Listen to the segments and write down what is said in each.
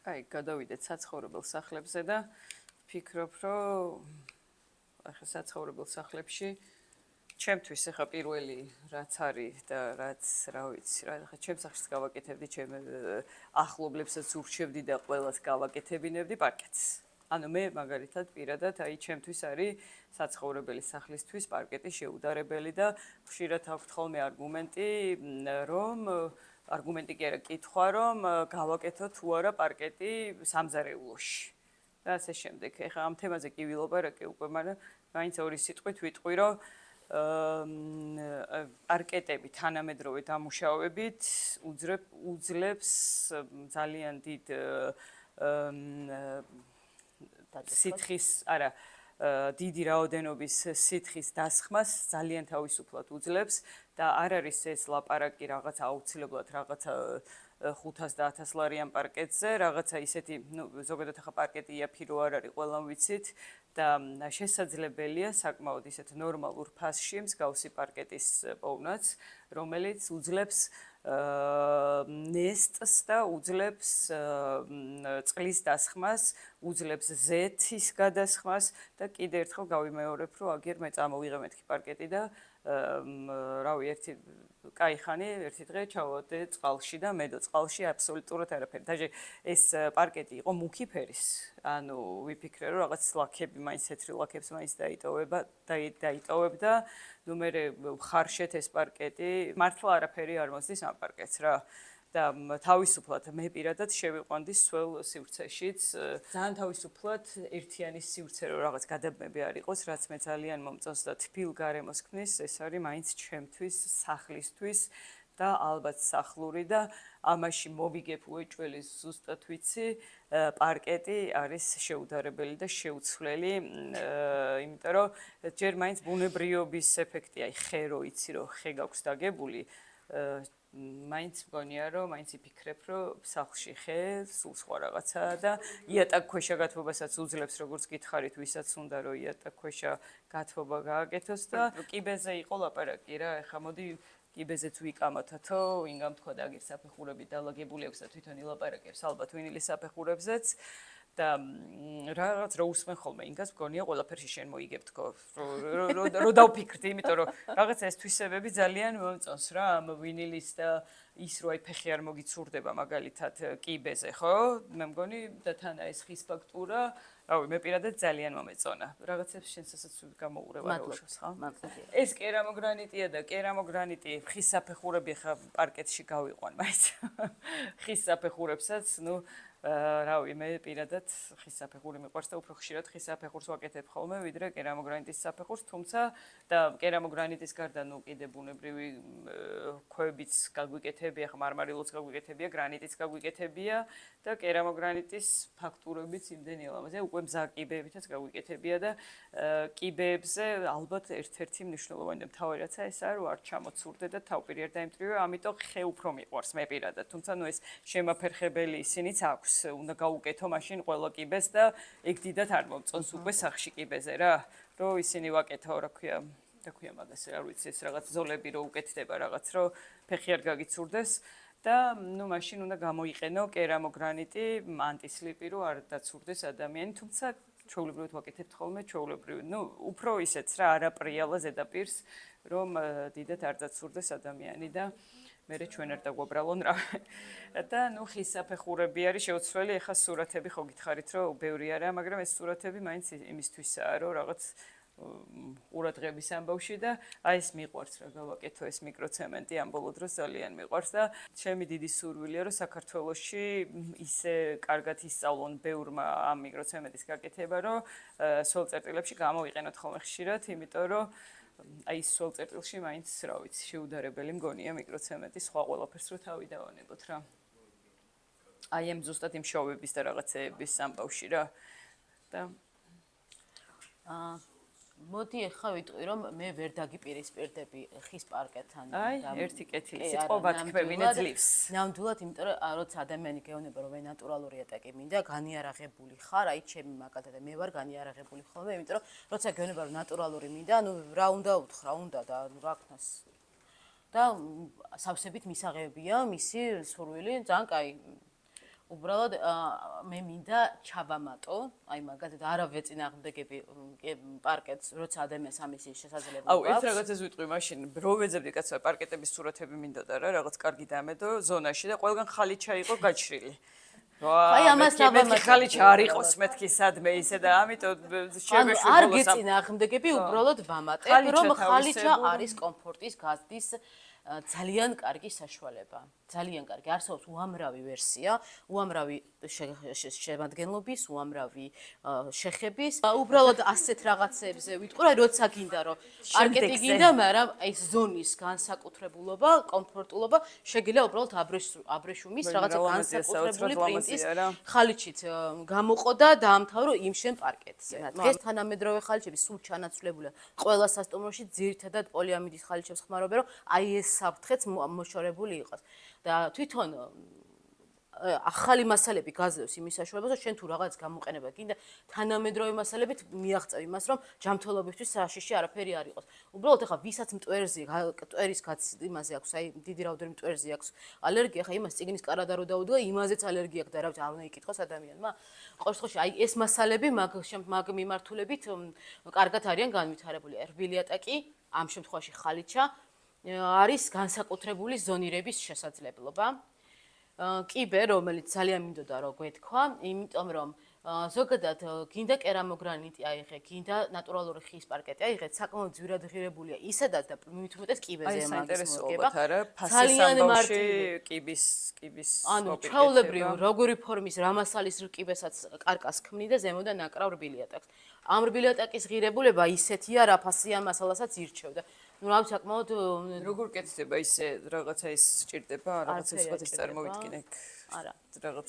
აი, გადავიდეთ საცხოვრებელ სახლებზე და ვფიქრობ, რომ ახლა საცხოვრებელ სახლებში ჩემთვის ახლა პირველი რაც არის და რაც რა ვიცი რა ახლა ჩემს სახლშიც გავაკეთებდი ჩემ ახლობლებსაც ურჩევდი და ყველას გავაკეთებინებდი პარკეტს. ანუ მე მაგალითად პირადად აი ჩემთვის არის საცხოვრებელი სახლისთვის პარკეტი შეუდარებელი და ხშირად აქვთ ხოლმე არგუმენტი რომ არგუმენტი კი არა კითხვა რომ გავაკეთო თუ არა პარკეტი სამზარეულოში. და ასე შემდეგ. ეხლა ამ თემაზე კი ვილაპარაკე უკვე, მაგრამ მაინც ორი სიტყვით ვიტყვი, რომ პარკეტები თანამედროვე დამუშავებით უძლებს ძალიან დიდ სითხის, არა, დიდი რაოდენობის სითხის დასხმას ძალიან თავისუფლად უძლებს და არ არის ეს ლაპარაკი რაღაცა აუცილებლად რაღაცა 500 და 1000 ლარიან პარკეტზე, რაღაცა ისეთი, ზოგადად ახლა პარკეტი იაფი რო არ არის, ყველამ ვიცით და შესაძლებელია საკმაოდ ისეთ ნორმალურ ფასში მსგავსი პარკეტის პოვნაც, რომელიც უძლებს ნესტს და უძლებს წყლის დასხმას, უძლებს ზეთის გადასხმას და კიდე ერთხელ გავიმეორებ, რომ აგერ მე წამოვიღე მეთქი პარკეტი და რავი, კაი ხანი ერთი დღე ჩავოდე წყალში და მედო წყალში აბსოლუტურად არაფერი. დაჟე ეს პარკეტი იყო მუქი ფერის. ანუ ვიფიქრე რომ რაღაც ლაქები მაინც თეთრი ლაქებს მაინც დაიტოვებდა. ნუ მე ხარშეთ ეს პარკეტი, მართლა არაფერი არ მოსდის ამ პარკეტს რა. და თავისუფლად მე პირადად შევიყვანდი სველ სივრცეშიც. ძალიან თავისუფლად ერთიანი სივრცე რომ რაღაც გადაბმები არ იყოს, რაც მე ძალიან მომწონს და თბილ გარემოს ქმნის, ეს არის მაინც ჩემთვის, სახლისთვის და ალბათ სახლური და ამაში მოვიგებ უეჭველი ზუსტად ვიცი, პარკეტი არის შეუდარებელი და შეუცვლელი, იმიტომ რომ ჯერ მაინც ბუნებრიობის ეფექტი, აი ხე რო იცი რომ ხე გაქვს დაგებული, მაინც მგონია რომ მაინც იფიქრებ რომ სახლში ხე სულ სხვა რაღაცაა და იატაკქვეშა გათბობასაც უძლებს როგორც გითხარით ვისაც უნდა რომ იატაკქვეშა გათბობა გააკეთოს და კიბეზე იყო ლაპარაკი რა ეხა მოდი კიბეზეც ვიკამათათო ვინ გამთქვა და აგერ საფეხურები დალაგებული აქვს და თვითონ ილაპარაკებს ალბათ ვინილის საფეხურებზეც და რაღაც რო უსმენ ხოლმე ინგას მგონია ყველაფერში შენ მოიგებ თქო რო დავფიქრდი იმიტომ რომ რაღაც ეს თვისებები ძალიან მომწონს რა ამ ვინილის და ის რო აი ფეხი არ მოგიცურდება მაგალითად კიბეზე ხო მე მგონი და თან ეს ხის ფაქტურა რავი მე პირადად ძალიან მომეწონა რაღაცებს შენსაც გამოურევა რა უშავს ხო ეს კერამოგრანიტია და კერამოგრანიტი ხის საფეხურები ხა პარკეტში გავიყვან მაინც ხის საფეხურებსაც ნუ რავი მე პირადად ხის საფეხური მიყვარს და უფრო ხშირად ხის საფეხურს ვაკეთებ ხოლმე ვიდრე კერამოგრანიტის საფეხურს თუმცა და კერამოგრანიტის გარდა ნუ კიდე ბუნებრივი ქვებიც გაგვიკეთებია ხა მარმარილოც გაგვიკეთებია გრანიტიც გაგვიკეთებია და კერამოგრანიტის ფაქტურებიც იმდენი ლამაზია უკვე მზა კიბეებითაც გაგვიკეთებია და კიბეებზე ალბათ ერთ-ერთი მნიშვნელოვანი და მთავარი რაცა ეს არის რომ არ ჩამოცურდე და თავპირი არ დაიმტრიო ამიტომ ხე უფრო მიყვარს მე პირადად თუმცა ნუ ეს შემაფერხებელი ისინიც აქვს უნდა გაუკეთო მაშინ ყველა კიბეს და ეგ დიდად არ მომწონს უკვე სახში კიბეზე რა რომ ისინი ვაკეთო რა ქვია მაგას რა ვიცი ეს რაღაც ზოლები რო უკეთდება რაღაც რომ ფეხი არ გაგიცურდეს და ნუ მაშინ უნდა გამოიყენო კერამოგრანიტი ანტისლიპი რო არ დაცურდეს ადამიანი თუმცა ჩვეულებრივად ვაკეთებთ ხოლმე ჩვეულებრივად ნუ უფრო ისეც რა არაპრიალა ზედაპირს რომ დიდად არ დაცურდეს ადამიანი და მერე ჩვენ არ დაგვაბრალონ რა და ნუ ხის საფეხურები არის შეუცვლელი ეხა სურათები ხო გითხარით რომ ბევრი არა მაგრამ ეს სურათები მაინც იმისთვისაა რომ რაღაც ყურადღების ამბავში და აი ეს მიყვარს რა გავაკეთო ეს მიკროცემენტი ამ ბოლო დროს ძალიან მიყვარს და ჩემი დიდი სურვილია რომ საქართველოში ისე კარგად ისწავლონ ბევრმა ამ მიკროცემენტის გაკეთება რომ სულ წერტილებში გამოვიყენოთ ხოლმე ხშირად იმიტომ რომ აი სულ წერტილში მაინც რა ვიცი შეუდარებელი მგონია მიკროცემენტი სხვა ყველაფერს რო თავი დავანებოთ რა აი ამ ზუსტად იმ შოვების და რაღაცეების ამბავში რა და მოდი ახლა ვიტყვი რომ მე ვერ დაგიპირისპირდები ხის პარკეტთან აი ერთი კეთილი სიტყვა თქვენია ძლივს ნამდვილად იმიტომ რომ როცა ადამიანი გეუბნება რომ მე ნატურალური იატაკი მინდა განიარაღებული ხარ აი ჩემი მაგალითად მე ვარ განიარაღებული ხოლმე იმიტომ რომ როცა გეუბნება რომ ნატურალური მინდა ნუ რა უნდა უთხრა უნდა და რა ქნას და სავსებით მისაღებია მისი სურვილი ძალიან კაი უბრალოდ მე მინდა ჩავამატო, აი მაგალითად არა ვეწინააღმდეგები პარკეტს, როცა ადამიანს ამის შესაძლებლობა აუ, ერთ რაღაცას ვიტყვი მაშინ, რო ვეძებდი კაცო პარკეტების სურათები მინდოდა რა, რაღაც კარგი დამედო ზონაში და ყველგან ხალიჩა იყო გაჩრილი. აი ამას დავამატე. ხალიჩა არ იყოს მეთქი სადმე ისე და ამიტომ შემეშვი არ გეწინააღმდეგები, უბრალოდ ვამატებ, რომ ხალიჩა არის კომფორტის გაზდის ძალიან კარგი საშუალება. ძალიან კარგი. არსებობს უამრავი ვერსია, უამრავი შემადგენლობის, უამრავი შეხების. უბრალოდ ასეთ რაღაცებზე ვიტყვი, რომ როცა გინდა რომ პარკეტი გინდა, მაგრამ აი ზონის განსაკუთრებულობა, კომფორტულობა შეგიძლია უბრალოდ აბრეშუმის რაღაცა განსაკუთრებული პრინტის ხალიჩით გამოყო და დაამთავრო იმ შენ პარკეტზე. დღეს თანამედროვე ხალიჩები სულ ჩანაცვლებულია. ყველა სასტუმროში ძირითადად პოლიამიდის ხალიჩებს ხმარობენ, რომ აი ეს საფრთხეც მოშორებული იყოს. და თვითონ ახალი მასალები გაძლევს იმის საშუალებას, რომ შენ თუ რაღაც გამოყენება გინდა, თანამედროვე მასალებით მიაღწევ იმას, რომ ჯანმრთელობისთვის საშიში არაფერი არ იყოს. უბრალოდ ახლა ვისაც მტვერის იმაზე აქვს, აი დიდი რაოდენობით მტვერზე აქვს ალერგია, ახლა იმას წიგნის კარადა რო დაუდგა, იმაზეც ალერგია აქვს და რა ვიცი, არ უნდა იკითხოს ადამიანმა. ყოველ შემთხვევაში, აი ეს მასალები მაგ მიმართულებით კარგად არიან განვითარებული. რბილი ატაკი, ამ შემთხვევაში ხალიჩა არის განსაკუთრებული ზონირების შესაძლებლობა. კიბე, რომელიც ძალიან მინდოდა რომ გვეთქვა, იმიტომ რომ ზოგადად გინდა კერამოგრანიტი აიღე, გინდა ნატურალური ხის პარკეტი აიღე, საკმაოდ ძვირად ღირებულია ისედაც და მით უმეტეს კიბეზე მაგის მორგება. ძალიან მარტივი კიბის ანუ ჩაოლებრივ როგორი ფორმის რამასალის რკიბესაც კარკას ქმნი და ზემოდან აკრავ რბილი ატაკს. ამ რბილი ატაკის ღირებულება ისეთია, რა ფასიან მასალასაც ირჩევდა. ნუ რა ვიცი, საკმაოდ როგორ კეთდება ისე რაღაცა ის სჭირდება, რაღაცა ის წარმოვიდგინე. არა. რაღაც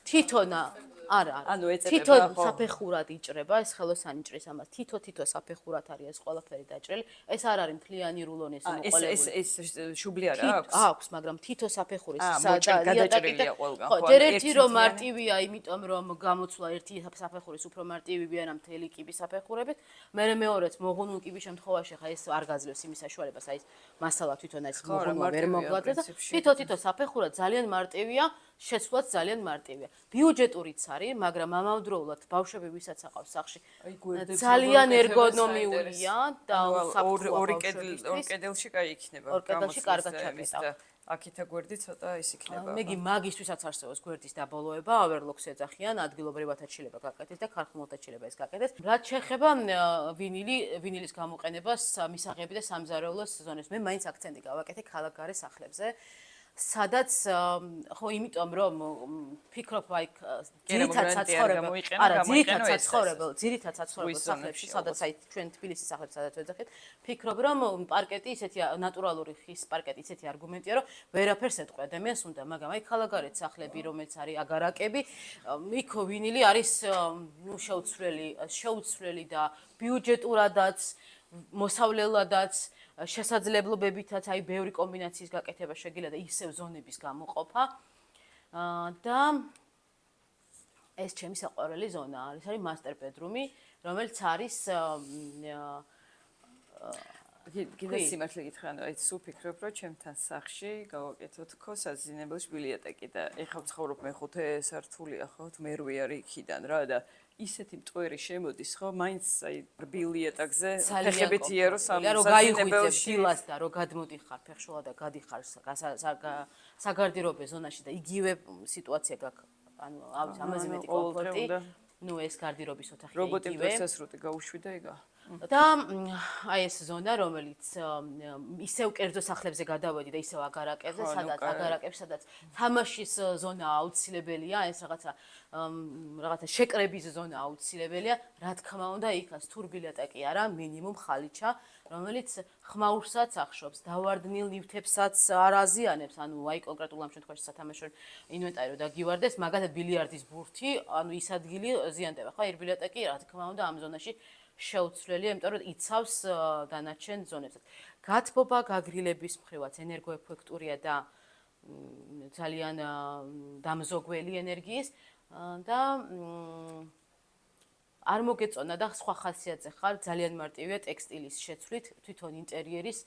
თვითონა არა. ანუ ეწება თითო საფეხურად იჭრება, ეს ხელოსანი ჭრის ამას. თითო საფეხურად არის ეს ყველაფერი დაჭრილი. ეს არ არის მთლიანი რულონის მოყოლებული. ეს შუბლი არა აქვს? აქვს, მაგრამ თითო საფეხურის გადაჭრილია ყველგან. ხო, ერთი რომ მარტივია, იმიტომ რომ გამოცვლა ერთი საფეხურის უფრო მარტივი ვია მთელი კიბის საფეხურებით. მე მეორეც მოღუნულ კიბის შემთხვევაში ხა ეს არ გაძლევს იმის საშუალებას, აი ეს მასალა თვითონ ეს მოღუნვა ვერ მოგვაძლევს და თითო საფეხურად ძალიან მარტივია. შეცვლაც ძალიან მარტივია. ბიუჯეტურიც არის, მაგრამ ამავდროულად ბავშვები ვისაც აყავს სახლში ძალიან ერგონომიულია და ორი კედელში კაი იქნება. ორ კედელში კარგად ჩაკეტა. აქითა გვერდი ცოტა ის იქნება. მეგი მაგისთვისაც არსებობს გვერდის დაბოლოება, ავერლოქს ეძახიან, ადგილობრივად ჩილება გაკეთდეს და ქარხნულთა ჩილება ეს გაკეთდეს. რაც შეეხება ვინილის გამოყენებას მისაღები და სამზარეულოს ზონებს, მე მაინც აქცენტი გავაკეთე ქალაქგარე სახლებზე. სადაც ხო იმიტომ რომ ფიქრობ აი ძირითად საცხოვრებელ სახლებში სადაც აი ჩვენ თბილისის სახლებში სადაც ვეძახით ფიქრობ რომ პარკეტი ისეთი ნატურალური ხის პარკეტი ისეთი არგუმენტია რომ ვერაფერს ეთყვი ადამიანს უნდა მაგრამ აი ქალაქგარეთ სახლები რომელიც არის აგარაკები იქ ვინილი არის ნუ შეუცვლელი და ბიუჯეტურადაც მოსავლელადაც შესაძლებლობებითაც აი ბევრი კომბინაციის გაკეთება შეგიძლია და ისევ ზონების გამოყოფა და ეს ჩემი საყვარელი ზონა არის მასტერ ბედრუმი რომელიც არის კიდე სიმართლე გითხრა ანუ აი სულ ფიქრობ რომ ჩემთან სახლში გავაკეთოთ ხო საზინებელში ბიბლიოთეკი და ეხლა ვცხოვრობ მე-5 სართულია ხო მე-8 არის იქიდან რა და ისეთი მტვერი შემოდის ხო მაინც აი ბიბლიოთეკზე ფეხებით იარო საზინებელში დილას და რო გადმოდიხარ ფეხშულა და გადიხარ საგარდიობე ზონაში და იგივე სიტუაცია გაქვს ანუ ამაზე მეტი კომფორტი ნუ ეს გარდირობის ოთახია იგივე რობოტი პროცესორი გაუშვი და იგა და აი ეს ზონა რომელიც ისევ კერძო სახლებზე გადავედი და ისევ აგარაკებზე სადაც თამაშის ზონა აუცილებელია ეს რაღაცა შეკრების ზონა აუცილებელია რა თქმა უნდა იქაც თურბილატაკი არა მინიმუმ ხალიჩა რომელიც ხმაურსაც ახშობს დავარდნილ ნივთებსაც არ აზიანებს ანუ აი კონკრეტულ ამ შემთხვევაში სათამაშო ინვენტარი რომ დაგივარდეს მაგალითად ბილიარდის ბურთი ანუ ის ადგილი ზიანდება ხო ბიბლიოთეკი რა თქმა უნდა ამ ზონაში შეუცვლელია, იმიტომ რომ იცავს დანარჩენ ზონებსაც. გათბობა გაგრილების მხრივაც ენერგოეფექტურია და ძალიან დამზოგველი ენერგიის და არ მოგეწონა და სხვა ხასიათზე ხარ, ძალიან მარტივია ტექსტილის შეცვლით, თვითონ ინტერიერის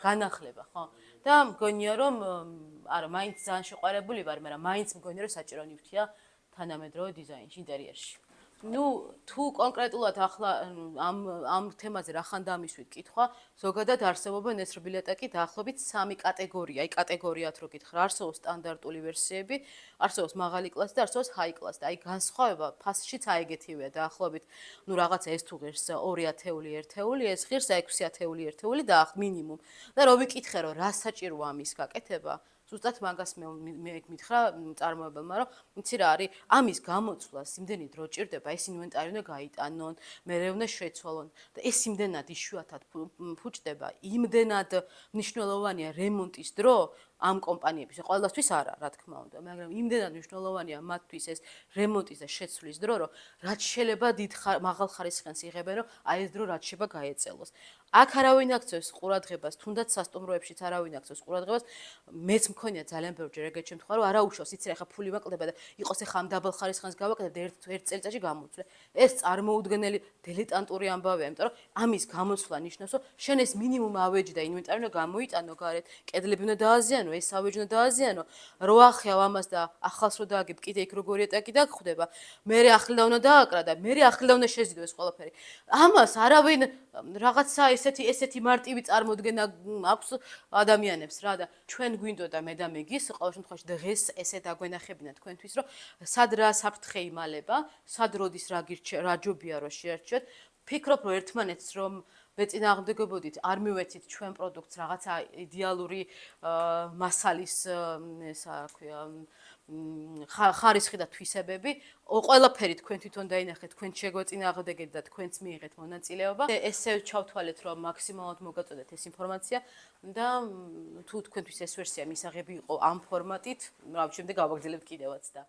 განახლება, ხო? და მგონია რომ არა, მაინც ძალიან შეყვარებული ვარ, მაგრამ მაინც მგონია რომ საჭირო ნივთია თანამედროვე დიზაინში, ინტერიერში. თუ კონკრეტულად ახლა ამ თემაზე რახან დამისვით კითხვა, ზოგადად არსებობენ ეს ბილეტაკი დაახლოებით 3 კატეგორია. აი კატეგორიად რო გითხრა, არსებობს სტანდარტული ვერსიები, არსებობს მაღალი კლასი და არსებობს ჰაი კლასი. და აი განსხვავება ფასშიც აიგეთივეა დაახლოებით, რაღაცა ეს თუ ღირს 2 ათეული ერთეული, ეს ღირს 6 ათეული ერთეული და მინიმუმ. და რო ვიკითხე რომ რა საჭიროა ამის გაკეთება, ზუსტად მაგას მე მითხრა წარმოებელმა, რომ იცი რა არის, ამის გამოცვლას იმდენი დრო ჭირდება, ეს ინვენტარი უნდა გაიტანონ, მერე უნდა შეცვალონ და ეს იმდენად იშვიათად ფუჭდება, იმდენად მნიშვნელოვანია რემონტის დრო ამ კომპანიების, ყველასთვის არა, რა თქმა უნდა, მაგრამ იმდენად მნიშვნელოვანია მათთვის ეს რემონტის და შეცვლის დრო, რომ რაც შეიძლება დიდ მაღალ ხარისხიანს იღებენ, რომ აი ეს დრო რაც შეიძლება გაეწელოს. აქ არავინ აქცევს ყურადღებას, თუნდაც სასტუმროებშიც არავინ აქცევს ყურადღებას. მეც მქონია ძალიან ბევრჯერ ეგეთ შემთხვევა, რომ არა უშავს, იცი რა, ხა ფული მაკლდება და იყოს ახლა ამ დაბალ ხარისხიანს გავაკეთებ და ერთ წელიწადში გამოვცვლე. ეს წარმოუდგენელი დილეტანტური ამბავია, იმიტომ რომ ამის გამოცვლა ნიშნავს, რომ შენ ეს მინიმუმ ავეჯი და ინვენტარი უნდა გამოიტანო გარეთ, კედლები უნდა დააზიანო, ეს ავეჯი უნდა დააზიანო, რო ახიავ ამას და ახალს რო დააგებ, კიდე იქ როგორი ეტაკი დაგხვდება, მერე ახლდა უნდა დააკრა და მერე ახლდა უნდა შეზიდო ეს ყველაფერი. ამას არავინ რაღაცა ესეთი მარტივი წარმოდგენა აქვს ადამიანებს რა და ჩვენ გვინდოდა მე და მეგის ყოველ შემთხვევაში დღეს ესე დაგვენახებინა თქვენთვის რომ სად რა საფრთხე იმალება, სად როდის რა ჯობია რომ შეარჩიოთ. ფიქრობ რომ ერთმანეთს რომ ვეწინააღმდეგებოდით, არ მივეცით ჩვენ პროდუქტს რაღაცა იდეალური მასალის ესა ქვია ხარისხი და თვისებები, ყველაფერი თქვენ თვითონ დაინახეთ, თქვენ შეგვეწინააღმდეგეთ და თქვენც მიიღეთ მონაწილეობა. ესე ჩავთვალეთ, რომ მაქსიმალურად მოგაწოდეთ ეს ინფორმაცია და თუ თქვენთვის ეს ვერსია მისაღები იყო ამ ფორმატით, რა შემდეგ გავაგრძელებთ კიდევაც და